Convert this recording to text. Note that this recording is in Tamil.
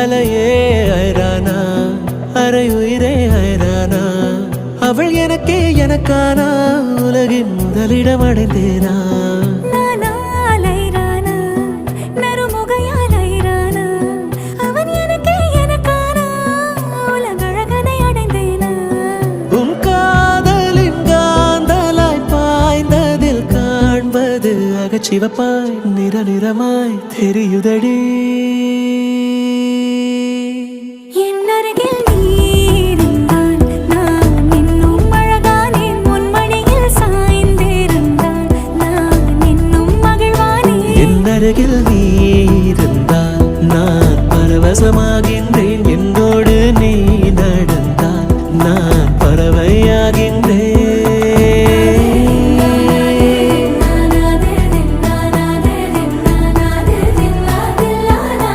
அலையே ஐரானா அரையுயிரே ஐரானா அவள் எனக்கே எனக்கானா உலகின் முதலிடம் அடைந்தேனா உன் காதலின் காந்தலாய் பாய்ந்ததில் காண்பது அகச்சிவப்பாய் நிற நிறமாய் தெரியுதடி அருகில் நீ இருந்தால் நான் பரவசமாக